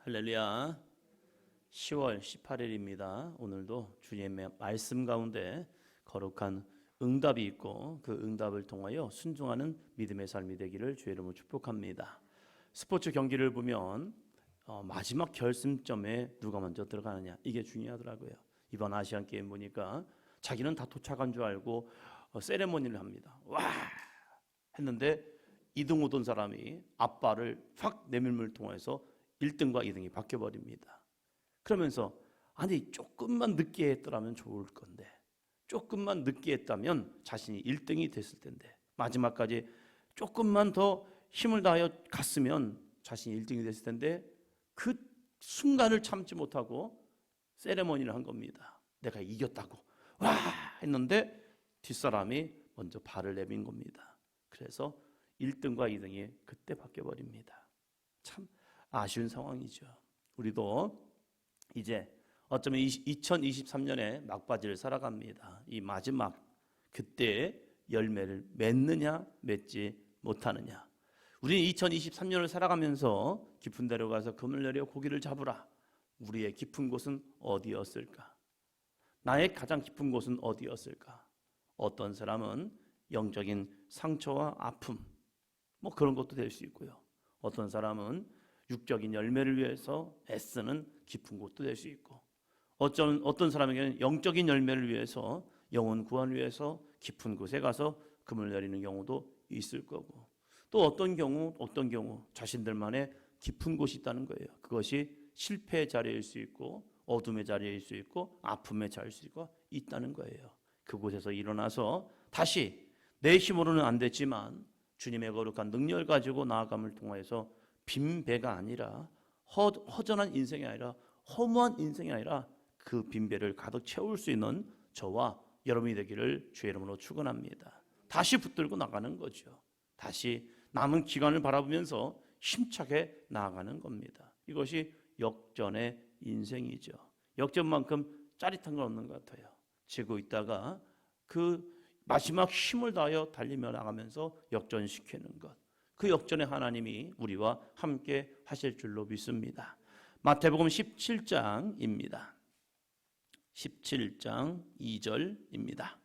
할렐루야. 10월 18일입니다. 오늘도 주님의 말씀 가운데 거룩한 응답이 있고 그 응답을 통하여 순종하는 믿음의 삶이 되기를 주의 이름으로 축복합니다. 스포츠 경기를 보면 마지막 결승점에 누가 먼저 들어가느냐 이게 중요하더라고요. 이번 아시안 게임 보니까 자기는 다 도착한 줄 알고 세레모니를 합니다. 와 했는데 2등 오던 사람이 앞발을 확 내밀음을 통해서 1등과 2등이 바뀌어버립니다. 그러면서 아니 조금만 늦게 했더라면 좋을 건데 조금만 늦게 했다면 자신이 1등이 됐을 텐데 마지막까지 조금만 더 힘을 다하여 갔으면 자신이 1등이 됐을 텐데 그 순간을 참지 못하고 세레머니를 한 겁니다. 내가 이겼다고 와 했는데 뒷사람이 먼저 발을 내민 겁니다. 그래서 1등과 2등이 그때 바뀌어버립니다. 참 아쉬운 상황이죠. 우리도 이제 어쩌면 2023년에 막바지를 살아갑니다. 이 마지막 그때 열매를 맺느냐 맺지 못하느냐. 우리는 2023년을 살아가면서 깊은 데로 가서 금을 내려 고기를 잡으라. 우리의 깊은 곳은 어디였을까? 나의 가장 깊은 곳은 어디였을까? 어떤 사람은 영적인 상처와 아픔 뭐 그런 것도 될 수 있고요. 어떤 사람은 육적인 열매를 위해서 애쓰는 깊은 곳도 될 수 있고 어떤 사람에게는 영적인 열매를 위해서 영혼 구원을 위해서 깊은 곳에 가서 금을 내리는 경우도 있을 거고 또 어떤 경우 자신들만의 깊은 곳이 있다는 거예요. 그것이 실패의 자리일 수 있고 어둠의 자리일 수 있고 아픔의 자리일 수 있고 있다는 거예요. 그곳에서 일어나서 다시 내 힘으로는 안 됐지만 주님의 거룩한 능력을 가지고 나아감을 통해서 빈 배가 아니라 허전한 인생이 아니라 허무한 인생이 아니라 그 빈 배를 가득 채울 수 있는 저와 여러분이 되기를 주의 이름으로 축원합니다. 다시 붙들고 나가는 거죠. 다시 남은 기간을 바라보면서 힘차게 나아가는 겁니다. 이것이 역전의 인생이죠. 역전만큼 짜릿한 건 없는 것 같아요. 지고 있다가 그 마지막 힘을 다하여 달리며 나가면서 역전시키는 것. 그 역전의 하나님이 우리와 함께 하실 줄로 믿습니다. 마태복음 17장입니다. 17장 2절입니다.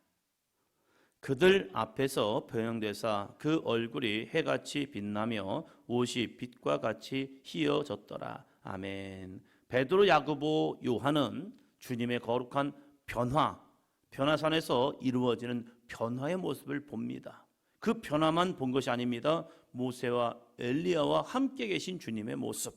그들 앞에서 변형되사 그 얼굴이 해같이 빛나며 옷이 빛과 같이 희어졌더라. 아멘. 베드로, 야고보, 요한은 주님의 거룩한 변화산에서 이루어지는 변화의 모습을 봅니다. 그 변화만 본 것이 아닙니다. 모세와 엘리야와 함께 계신 주님의 모습.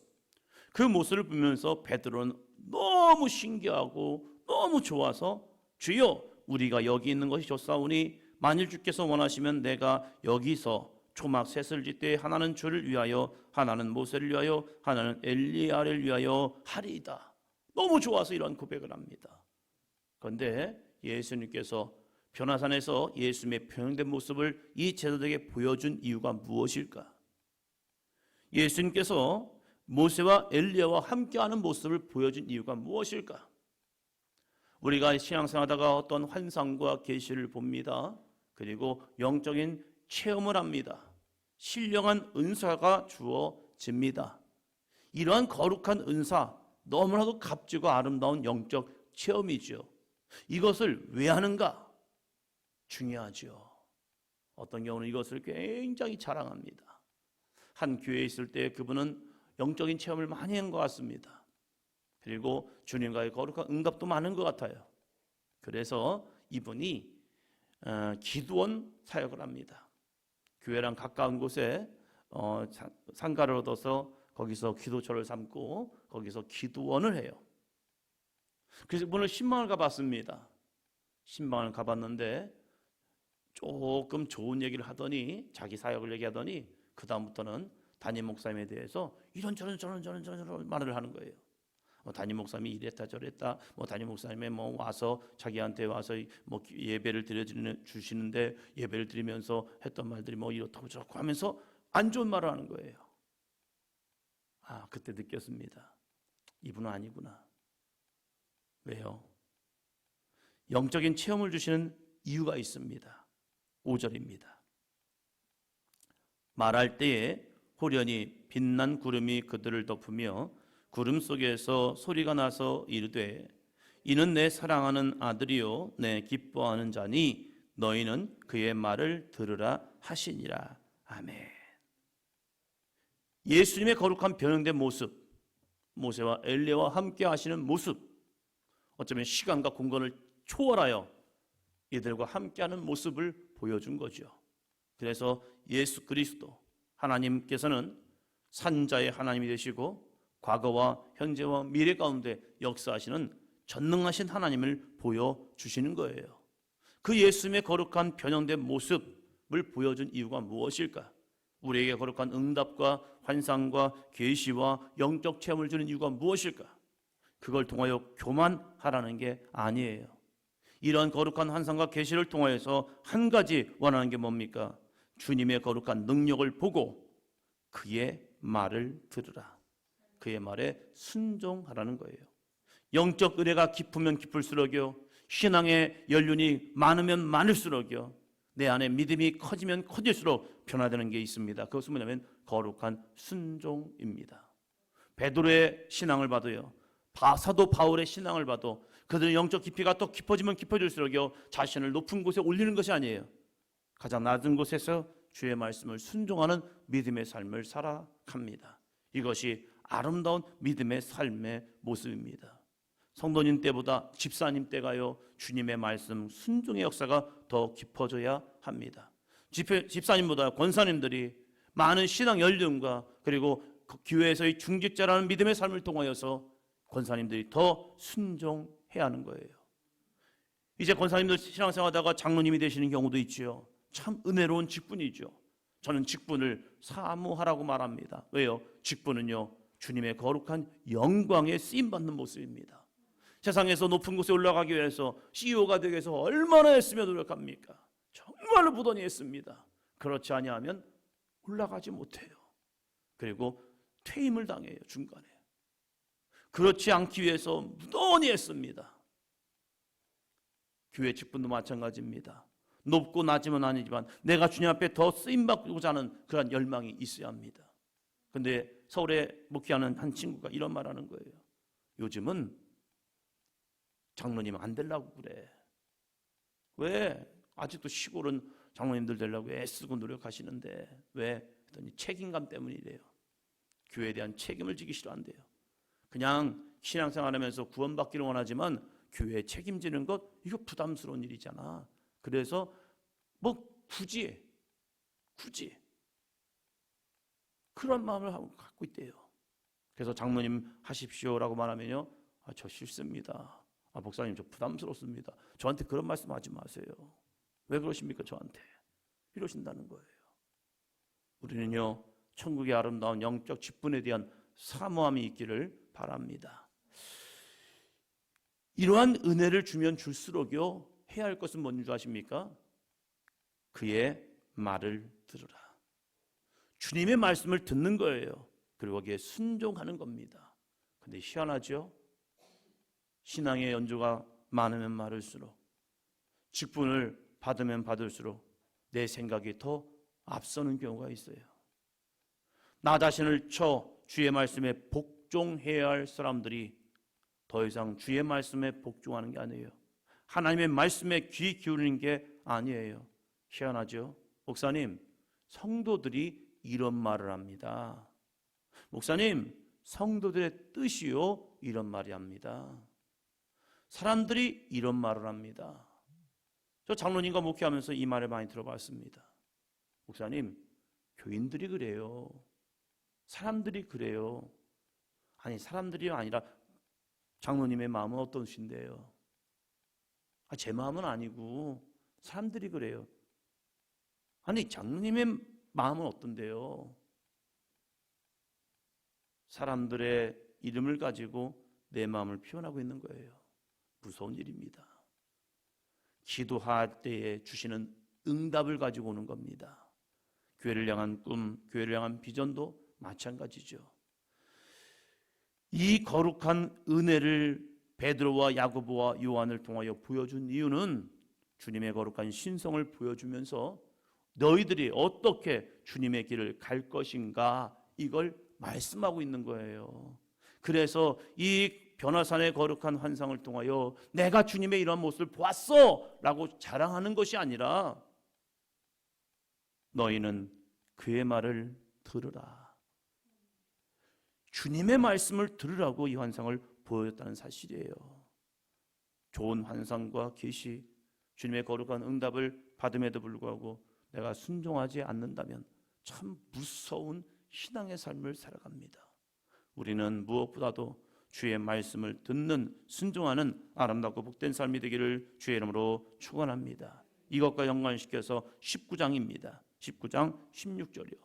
그 모습을 보면서 베드로는 너무 신기하고 너무 좋아서 주여 우리가 여기 있는 것이 좋사오니 만일 주께서 원하시면 내가 여기서 초막 셋을 짓되 하나는 주를 위하여 하나는 모세를 위하여 하나는 엘리야를 위하여 하리이다. 너무 좋아서 이런 고백을 합니다. 그런데 예수님께서 변화산에서 예수님의 변형된 모습을 이 제자들에게 보여준 이유가 무엇일까? 예수님께서 모세와 엘리야와 함께하는 모습을 보여준 이유가 무엇일까? 우리가 신앙생활하다가 어떤 환상과 계시를 봅니다. 그리고 영적인 체험을 합니다. 신령한 은사가 주어집니다. 이러한 거룩한 은사, 너무나도 값지고 아름다운 영적 체험이죠. 이것을 왜 하는가? 중요하죠. 어떤 경우는 이것을 굉장히 자랑합니다. 한 교회에 있을 때 그분은 영적인 체험을 많이 한 것 같습니다. 그리고 주님과의 거룩한 응답도 많은 것 같아요. 그래서 이분이 기도원 사역을 합니다. 교회랑 가까운 곳에 상가를 얻어서 거기서 기도처를 삼고 거기서 기도원을 해요. 그래서 오늘 신방을 가봤습니다. 신방을 가봤는데 조금 좋은 얘기를 하더니 자기 사역을 얘기하더니 그 다음부터는 담임 목사님에 대해서 이런저런 말을 하는 거예요. 담임 목사님이 이랬다 저랬다. 담임 목사님이 와서 자기한테 와서 예배를 주시는데 예배를 드리면서 했던 말들이 이렇다고 저렇고 하면서 안 좋은 말을 하는 거예요. 그때 느꼈습니다. 이분은 아니구나. 왜요? 영적인 체험을 주시는 이유가 있습니다. 5절입니다. 말할 때에 호련히 빛난 구름이 그들을 덮으며 구름 속에서 소리가 나서 이르되 이는 내 사랑하는 아들이요 내 기뻐하는 자니 너희는 그의 말을 들으라 하시니라. 아멘. 예수님의 거룩한 변형된 모습, 모세와 엘리야와 함께 하시는 모습, 어쩌면 시간과 공간을 초월하여 이들과 함께하는 모습을 보여준 거죠. 그래서 예수 그리스도 하나님께서는 산자의 하나님이 되시고 과거와 현재와 미래 가운데 역사하시는 전능하신 하나님을 보여주시는 거예요. 그 예수님의 거룩한 변형된 모습을 보여준 이유가 무엇일까? 우리에게 거룩한 응답과 환상과 계시와 영적 체험을 주는 이유가 무엇일까? 그걸 통하여 교만하라는 게 아니에요. 이런 거룩한 환상과 계시를 통하여서 한 가지 원하는 게 뭡니까? 주님의 거룩한 능력을 보고 그의 말을 들으라. 그의 말에 순종하라는 거예요. 영적 은혜가 깊으면 깊을수록요, 신앙의 연륜이 많으면 많을수록요, 내 안에 믿음이 커지면 커질수록 변화되는 게 있습니다. 그것은 뭐냐면 거룩한 순종입니다. 베드로의 신앙을 봐도요, 사도 바울의 신앙을 봐도 그들의 영적 깊이가 또 깊어지면 깊어질수록요, 자신을 높은 곳에 올리는 것이 아니에요. 가장 낮은 곳에서 주의 말씀을 순종하는 믿음의 삶을 살아갑니다. 이것이 아름다운 믿음의 삶의 모습입니다. 성도님 때보다 집사님 때가요, 주님의 말씀 순종의 역사가 더 깊어져야 합니다. 집사님보다 권사님들이 많은 신앙 연륜과 그리고 교회에서의 중직자라는 믿음의 삶을 통하여서 권사님들이 더 순종해야 하는 거예요. 이제 권사님들 신앙생활하다가 장로님이 되시는 경우도 있지요. 참 은혜로운 직분이죠. 저는 직분을 사모하라고 말합니다. 왜요? 직분은요, 주님의 거룩한 영광에 쓰임받는 모습입니다. 세상에서 높은 곳에 올라가기 위해서 CEO가 되기 위해서 얼마나 애쓰며 노력합니까? 정말로 부단히 했습니다. 그렇지 아니하면 올라가지 못해요. 그리고 퇴임을 당해요, 중간에. 그렇지 않기 위해서 무던히 했습니다. 교회 직분도 마찬가지입니다. 높고 낮으면 아니지만 내가 주님 앞에 더 쓰임받고자 하는 그런 열망이 있어야 합니다. 그런데 서울에 목회하는 한 친구가 이런 말 하는 거예요. 요즘은 장로님 안 되려고 그래. 왜? 아직도 시골은 장로님들 되려고 애쓰고 노력하시는데 왜? 그랬더니 책임감 때문이래요. 교회에 대한 책임을 지기 싫어한대요. 그냥 신앙생활하면서 구원받기를 원하지만 교회에 책임지는 것, 이거 부담스러운 일이잖아. 그래서 뭐 굳이 그런 마음을 갖고 있대요. 그래서 장로님 하십시오라고 말하면요, 저 싫습니다. 목사님 저 부담스럽습니다. 저한테 그런 말씀하지 마세요. 왜 그러십니까 저한테? 이러신다는 거예요. 우리는요, 천국의 아름다운 영적 직분에 대한 사모함이 있기를 바랍니다. 이러한 은혜를 주면 줄수록요, 해야 할 것은 뭔 줄 아십니까? 그의 말을 들으라. 주님의 말씀을 듣는 거예요. 그리고 거기에 순종하는 겁니다. 근데 희한하죠? 신앙의 연조가 많으면 많을수록, 직분을 받으면 받을수록 내 생각이 더 앞서는 경우가 있어요. 나 자신을 주의 말씀에 복종해야 할 사람들이 더 이상 주의 말씀에 복종하는 게 아니에요. 하나님의 말씀에 귀 기울이는 게 아니에요. 희한하죠? 목사님, 성도들이 이런 말을 합니다. 목사님, 성도들의 뜻이요, 이런 말이 합니다. 사람들이 이런 말을 합니다. 저 장로님과 목회하면서 이 말을 많이 들어봤습니다. 목사님, 교인들이 그래요. 사람들이 그래요. 아니, 사람들이 아니라 장로님의 마음은 어떠신데요? 제 마음은 아니고 사람들이 그래요. 아니, 장로님의 마음은 어떤데요? 사람들의 이름을 가지고 내 마음을 표현하고 있는 거예요. 무서운 일입니다. 기도할 때에 주시는 응답을 가지고 오는 겁니다. 교회를 향한 꿈, 교회를 향한 비전도 마찬가지죠. 이 거룩한 은혜를 베드로와 야고보와 요한을 통하여 보여준 이유는 주님의 거룩한 신성을 보여주면서 너희들이 어떻게 주님의 길을 갈 것인가, 이걸 말씀하고 있는 거예요. 그래서 이 변화산의 거룩한 환상을 통하여 내가 주님의 이러한 모습을 보았어 라고 자랑하는 것이 아니라 너희는 그의 말을 들으라. 주님의 말씀을 들으라고 이 환상을 보였다는 사실이에요. 좋은 환상과 계시, 주님의 거룩한 응답을 받음에도 불구하고 내가 순종하지 않는다면 참 무서운 신앙의 삶을 살아갑니다. 우리는 무엇보다도 주의 말씀을 듣는, 순종하는 아름답고 복된 삶이 되기를 주의 이름으로 축원합니다. 이것과 연관시켜서 19장입니다. 19장 16절이요.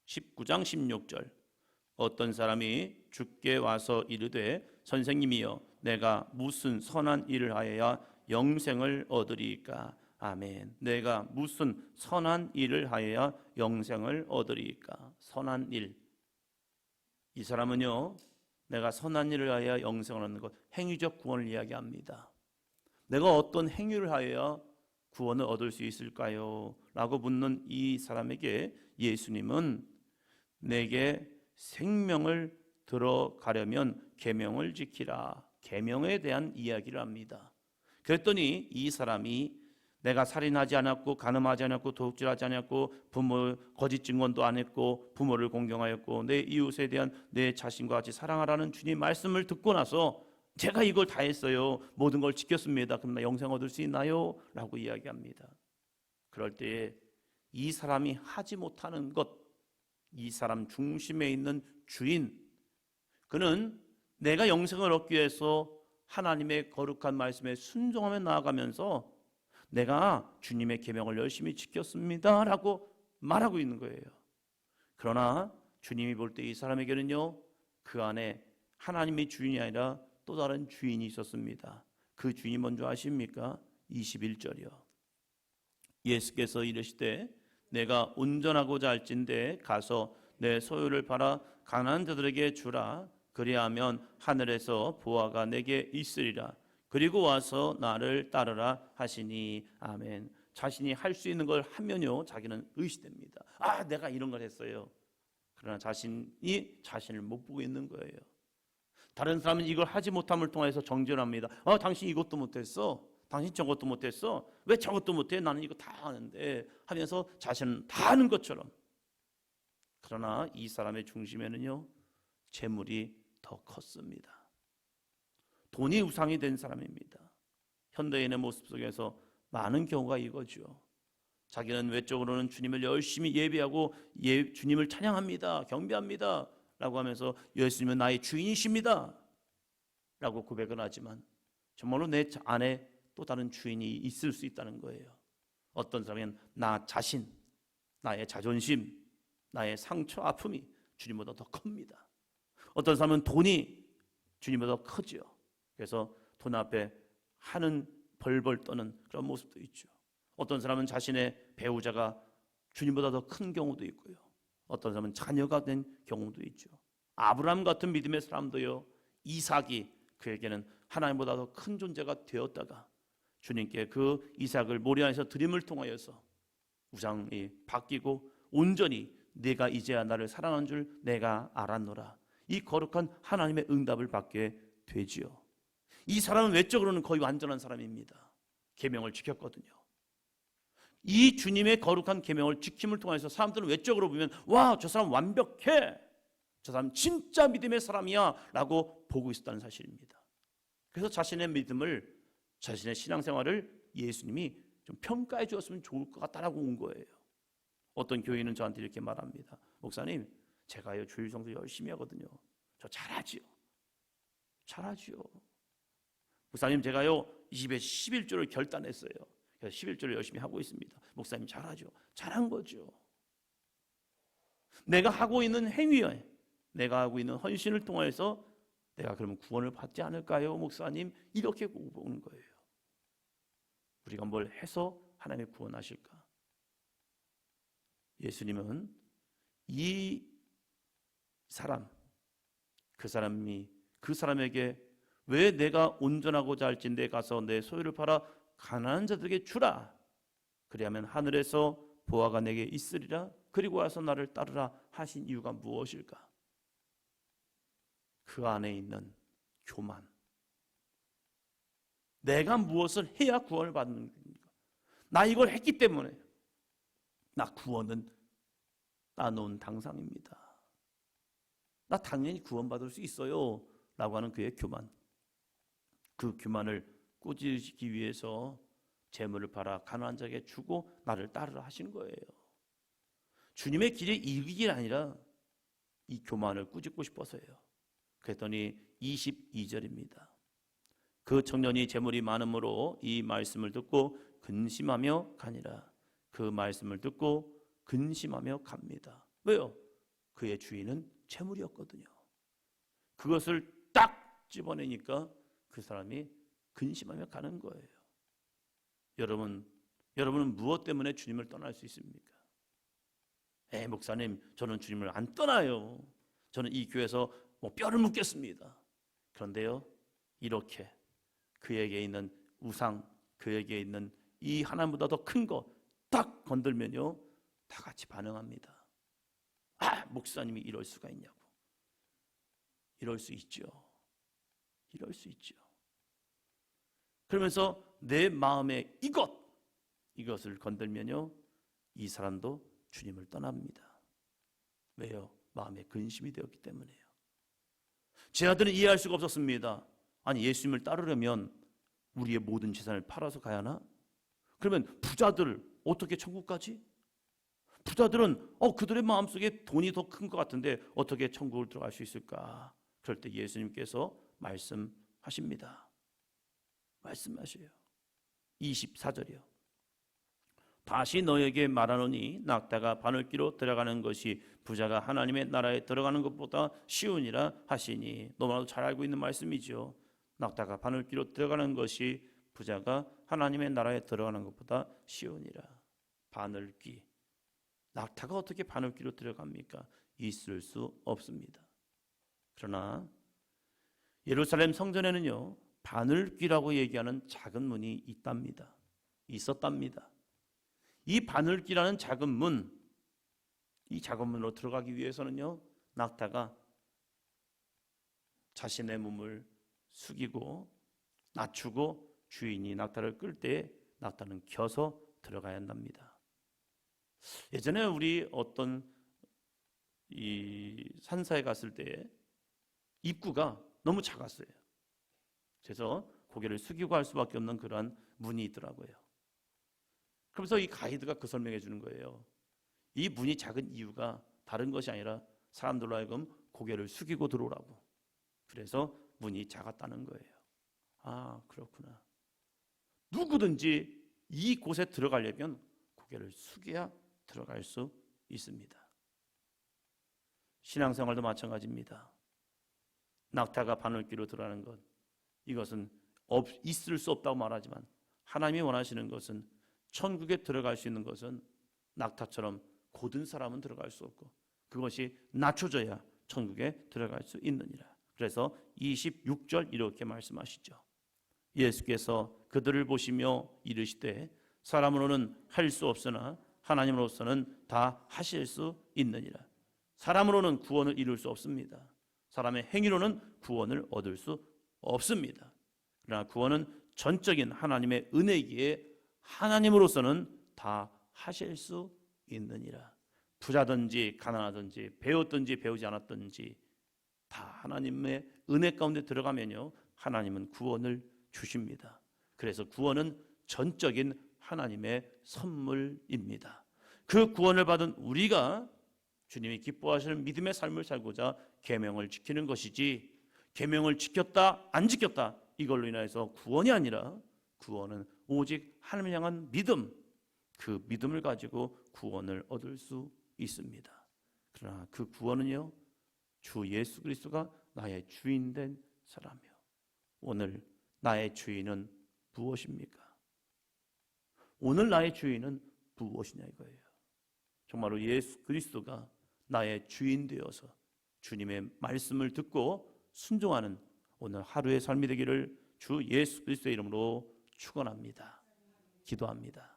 19장 16절. 어떤 사람이 주께 와서 이르되 선생님이여 내가 무슨 선한 일을 하여야 영생을 얻으리이까. 아멘. 내가 무슨 선한 일을 하여야 영생을 얻으리이까. 선한 일. 이 사람은요, 내가 선한 일을 하여야 영생을 얻는 것, 행위적 구원을 이야기합니다. 내가 어떤 행위를 하여야 구원을 얻을 수 있을까요? 라고 묻는 이 사람에게 예수님은 내게 생명을 들어가려면 계명을 지키라. 계명에 대한 이야기를 합니다. 그랬더니 이 사람이 내가 살인하지 않았고 간음하지 않았고 도둑질하지 않았고 부모 거짓 증언도 안 했고 부모를 공경하였고 내 이웃에 대한 내 자신과 같이 사랑하라는 주님 말씀을 듣고 나서 제가 이걸 다 했어요. 모든 걸 지켰습니다. 그럼 나 영생 얻을 수 있나요? 라고 이야기합니다. 그럴 때 이 사람이 하지 못하는 것, 이 사람 중심에 있는 주인, 그는 내가 영생을 얻기 위해서 하나님의 거룩한 말씀에 순종하며 나아가면서 내가 주님의 계명을 열심히 지켰습니다 라고 말하고 있는 거예요. 그러나 주님이 볼 때 이 사람에게는요, 그 안에 하나님이 주인이 아니라 또 다른 주인이 있었습니다. 그 주인이 뭔지 아십니까? 21절이요. 예수께서 이르시되 내가 온전하고자 할진대 가서 내 소유를 팔아 가난한 자들에게 주라. 그리하면 하늘에서 보화가 내게 있으리라. 그리고 와서 나를 따르라 하시니. 아멘. 자신이 할 수 있는 걸 하면요, 자기는 의시됩니다. 아, 내가 이런 걸 했어요. 그러나 자신이 자신을 못 보고 있는 거예요. 다른 사람은 이걸 하지 못함을 통해서 정죄합니다. 당신 이것도 못했어. 당신 저것도 못했어. 왜 저것도 못해? 나는 이거 다 하는데 하면서 자신은 다 하는 것처럼. 그러나 이 사람의 중심에는요, 재물이 더 컸습니다. 돈이 우상이 된 사람입니다. 현대인의 모습 속에서 많은 경우가 이거죠. 자기는 외적으로는 주님을 열심히 예배하고 주님을 찬양합니다. 경배합니다. 라고 하면서 예수님은 나의 주인이십니다. 라고 고백은 하지만 정말로 내 안에 또 다른 주인이 있을 수 있다는 거예요. 어떤 사람은 나 자신, 나의 자존심, 나의 상처, 아픔이 주님보다 더 큽니다. 어떤 사람은 돈이 주님보다 더 크죠. 그래서 돈 앞에 하는 벌벌 떠는 그런 모습도 있죠. 어떤 사람은 자신의 배우자가 주님보다 더 큰 경우도 있고요. 어떤 사람은 자녀가 된 경우도 있죠. 아브라함 같은 믿음의 사람도요, 이삭이 그에게는 하나님보다 더 큰 존재가 되었다가 주님께 그 이삭을 모리아에서 드림을 통하여서 우상이 바뀌고 온전히 네가 이제야 나를 사랑하는 줄 내가 알았노라. 이 거룩한 하나님의 응답을 받게 되지요. 이 사람은 외적으로는 거의 완전한 사람입니다. 계명을 지켰거든요. 이 주님의 거룩한 계명을 지킴을 통해서 사람들은 외적으로 보면 와, 저 사람 완벽해, 저 사람 진짜 믿음의 사람이야 라고 보고 있었다는 사실입니다. 그래서 자신의 믿음을, 자신의 신앙생활을 예수님이 좀 평가해 주었으면 좋을 것 같다라고 온 거예요. 어떤 교인은 저한테 이렇게 말합니다. 목사님, 제가요 주일 성수 열심히 하거든요. 저 잘하지요. 목사님, 제가요 이 집에 11조를 결단했어요. 그래서 11조를 열심히 하고 있습니다. 목사님, 잘하죠. 잘한 거죠. 내가 하고 있는 행위에, 내가 하고 있는 헌신을 통해서 내가 그러면 구원을 받지 않을까요, 목사님? 이렇게 보는 거예요. 우리가 뭘 해서 하나님이 구원하실까? 예수님은 이 사람, 그 사람에게 왜 내가 온전하고자 할진대 가서 내 소유를 팔아 가난한 자들에게 주라. 그리하면 하늘에서 보화가 내게 있으리라. 그리고 와서 나를 따르라 하신 이유가 무엇일까? 그 안에 있는 교만. 내가 무엇을 해야 구원을 받는 겁니까? 나 이걸 했기 때문에 나 구원은 따놓은 당상입니다. 나 당연히 구원받을 수 있어요 라고 하는 그의 교만. 그 교만을 꾸짖기 위해서 재물을 팔아 가난한 자에게 주고 나를 따르라 하시는 거예요. 주님의 길에 이르기 게 아니라 이 교만을 꾸짖고 싶어서요. 그랬더니 22절입니다. 그 청년이 재물이 많음으로 이 말씀을 듣고 근심하며 가니라. 그 말씀을 듣고 근심하며 갑니다. 왜요? 그의 주인은 재물이었거든요. 그것을 딱 집어내니까 그 사람이 근심하며 가는 거예요. 여러분은 무엇 때문에 주님을 떠날 수 있습니까? 목사님, 저는 주님을 안 떠나요. 저는 이 교회에서 뼈를 묻겠습니다. 그런데요, 이렇게 그에게 있는 우상, 그에게 있는 이 하나님보다 더 큰 거 딱 건들면요, 다 같이 반응합니다. 목사님이 이럴 수가 있냐고. 이럴 수 있죠. 이럴 수 있죠. 그러면서 내 마음에 이것을 건들면요, 이 사람도 주님을 떠납니다. 왜요? 마음에 근심이 되었기 때문에요. 제 아들은 이해할 수가 없었습니다. 아니, 예수님을 따르려면 우리의 모든 재산을 팔아서 가야 하나? 그러면 부자들 어떻게 천국 가지? 부자들은 그들의 마음속에 돈이 더 큰 것 같은데 어떻게 천국을 들어갈 수 있을까? 그럴 때 예수님께서 말씀하십니다. 말씀하셔요. 24절이요. 다시 너에게 말하노니 낙타가 바늘귀로 들어가는 것이 부자가 하나님의 나라에 들어가는 것보다 쉬우니라 하시니. 너무나도 잘 알고 있는 말씀이죠. 낙타가 바늘귀로 들어가는 것이 부자가 하나님의 나라에 들어가는 것보다 쉬우니라. 바늘귀. 낙타가 어떻게 바늘귀로 들어갑니까? 있을 수 없습니다. 그러나 예루살렘 성전에는요, 바늘귀라고 얘기하는 작은 문이 있었답니다. 이 바늘귀라는 작은 문, 이 작은 문으로 들어가기 위해서는요, 낙타가 자신의 몸을 숙이고 낮추고 주인이 낙타를 끌 때 낙타는 겨서 들어가야 한답니다. 예전에 우리 어떤 이 산사에 갔을 때 입구가 너무 작았어요. 그래서 고개를 숙이고 할 수밖에 없는 그러한 문이 있더라고요. 그러면서 이 가이드가 그 설명해 주는 거예요. 이 문이 작은 이유가 다른 것이 아니라 사람들로 하여금 고개를 숙이고 들어오라고. 그래서 문이 작았다는 거예요. 아, 그렇구나. 누구든지 이곳에 들어가려면 고개를 숙여야 들어갈 수 있습니다. 신앙생활도 마찬가지입니다. 낙타가 바늘귀로 들어가는 것, 이것은 있을 수 없다고 말하지만 하나님이 원하시는 것은, 천국에 들어갈 수 있는 것은 낙타처럼 고든 사람은 들어갈 수 없고 그것이 낮춰져야 천국에 들어갈 수 있느니라. 그래서 26절 이렇게 말씀하시죠. 예수께서 그들을 보시며 이르시되 사람으로는 할 수 없으나 하나님으로서는 다 하실 수 있느니라. 사람으로는 구원을 이룰 수 없습니다. 사람의 행위로는 구원을 얻을 수 없습니다. 그러나 구원은 전적인 하나님의 은혜이기에 하나님으로서는 다 하실 수 있느니라. 부자든지 가난하든지 배웠든지 배우지 않았든지 다 하나님의 은혜 가운데 들어가면요, 하나님은 구원을 주십니다. 그래서 구원은 전적인 하나님의 선물입니다. 그 구원을 받은 우리가 주님이 기뻐하시는 믿음의 삶을 살고자 계명을 지키는 것이지, 계명을 지켰다 안 지켰다 이걸로 인해서 구원이 아니라, 구원은 오직 하나님을 향한 믿음, 그 믿음을 가지고 구원을 얻을 수 있습니다. 그러나 그 구원은요, 주 예수 그리스도가 나의 주인 된 사람이요. 오늘 나의 주인은 무엇입니까? 오늘 나의 주인은 무엇이냐 이거예요. 정말로 예수 그리스도가 나의 주인 되어서 주님의 말씀을 듣고 순종하는 오늘 하루의 삶이 되기를 주 예수 그리스도의 이름으로 축원합니다. 기도합니다.